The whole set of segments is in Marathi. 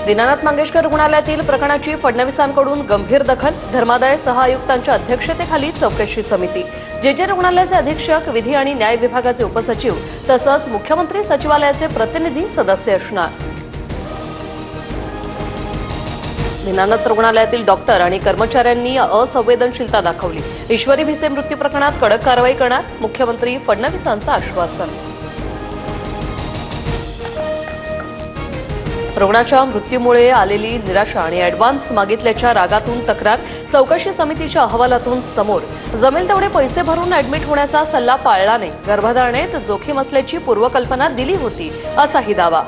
दीनानाथ मंगेशकर रुग्णालयातील प्रकरणाची फडणवीसांकडून गंभीर दखल। धर्मादाय सहआयुक्तांच्या अध्यक्षतेखाली चौकशी समिती। जे रुग्णालयाचे अधीक्षक, विधी आणि न्याय विभागाचे उपसचिव तसंच मुख्यमंत्री सचिवालयाचे प्रतिनिधी सदस्य असणार। दीनानाथ रुग्णालयातील डॉक्टर आणि कर्मचाऱ्यांनी असंवेदनशीलता दाखवली। ईश्वरी भिसे मृत्यू प्रकरणात कडक कारवाई करणार, मुख्यमंत्री फडणवीसांचं आश्वासन। रुग्णाच्या मृत्यूमुळे आलेली निराशा आणि ॲडव्हान्स मागितल्याच्या रागातून तक्रार चौकशी समितीच्या अहवालातून समोर। जमेल तेवढे पैसे भरून ॲडमिट होण्याचा सल्ला पाळला नाही, गर्भधारणेत जोखीम असल्याची पूर्वकल्पना दिली होती असाही दावा।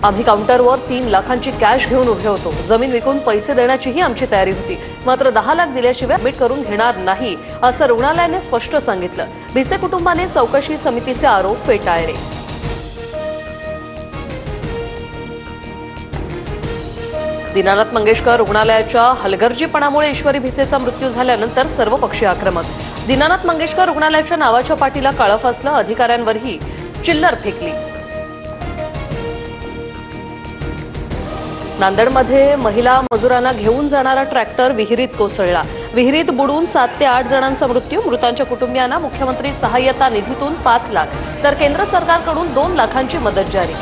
आम्ही काउंटरवर 3 लाखांची कॅश घेऊन उभे होतो। जमीन विकून पैसे देण्याचीही आमची तयारी होती, मात्र 10 लाख दिल्याशिवाय ॲडमिट करून घेणार नाही असं रुग्णालयाने स्पष्ट सांगितलं। भिसे कुटुंबाने चौकशी समितीचे आरोप फेटाळले। दीनानाथ मंगेशकर रुग्णालयाच्या हलगर्जीपणामुळे ईश्वरी भिसेचा मृत्यू झाल्यानंतर सर्वपक्षीय आक्रमक। दीनानाथ मंगेशकर रुग्णालयाच्या नावाच्या पाठीला काळं फासलं, अधिकाऱ्यांवरही चिल्लर फेकली। नांदेडमध्ये महिला मजुरांना घेऊन जाणारा ट्रॅक्टर विहिरीत कोसळला। विहिरीत बुडून 7 ते 8 जणांचा मृत्यू। मृतांच्या कुटुंबियांना मुख्यमंत्री सहाय्यता निधीतून 5 लाख तर केंद्र सरकारकडून 2 लाखांची मदत जारी।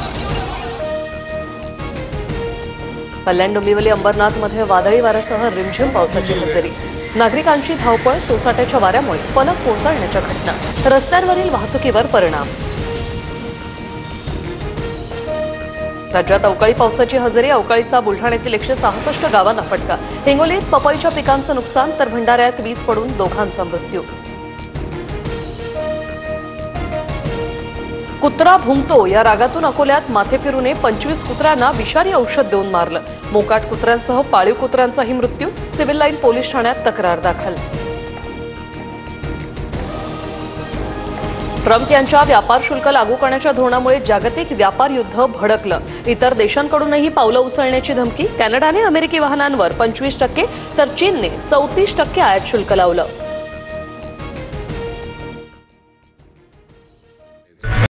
कल्याण डोंबिवली अंबरनाथमध्ये वादळी वाऱ्यासह रिमझिम पावसाची हजेरी। नागरिकांची धावपळ, सोसाट्याच्या वाऱ्यामुळे फलक कोसळण्याच्या घटना, रस्त्यांवरील वाहतुकीवर परिणाम। राज्यात अवकाळी पावसाची हजेरी। अवकाळीचा बुलढाण्यातील 166 गावांना फटका। हिंगोलीत पपईच्या पिकांचं नुकसान तर भंडाऱ्यात वीज पडून दोघांचा मृत्यू। कुत्रा भुंकतो या रागातून अकोल्यात माथेफिरूने 25 कुत्र्यांना विषारी औषध देऊन मारलं। मोकाट कुत्र्यांसह पाळीव कुत्र्यांचाही मृत्यू। सिव्हिल लाईन पोलीस ठाण्यात तक्रार दाखल। ट्रम्प यांच्या व्यापार शुल्क लागू करण्याच्या धोरणामुळे जागतिक व्यापार युद्ध भडकलं। इतर देशांकडूनही पावलं उचलण्याची धमकी। कॅनडाने अमेरिकी वाहनांवर 25% तर चीनने 34% आयात शुल्क लावलं।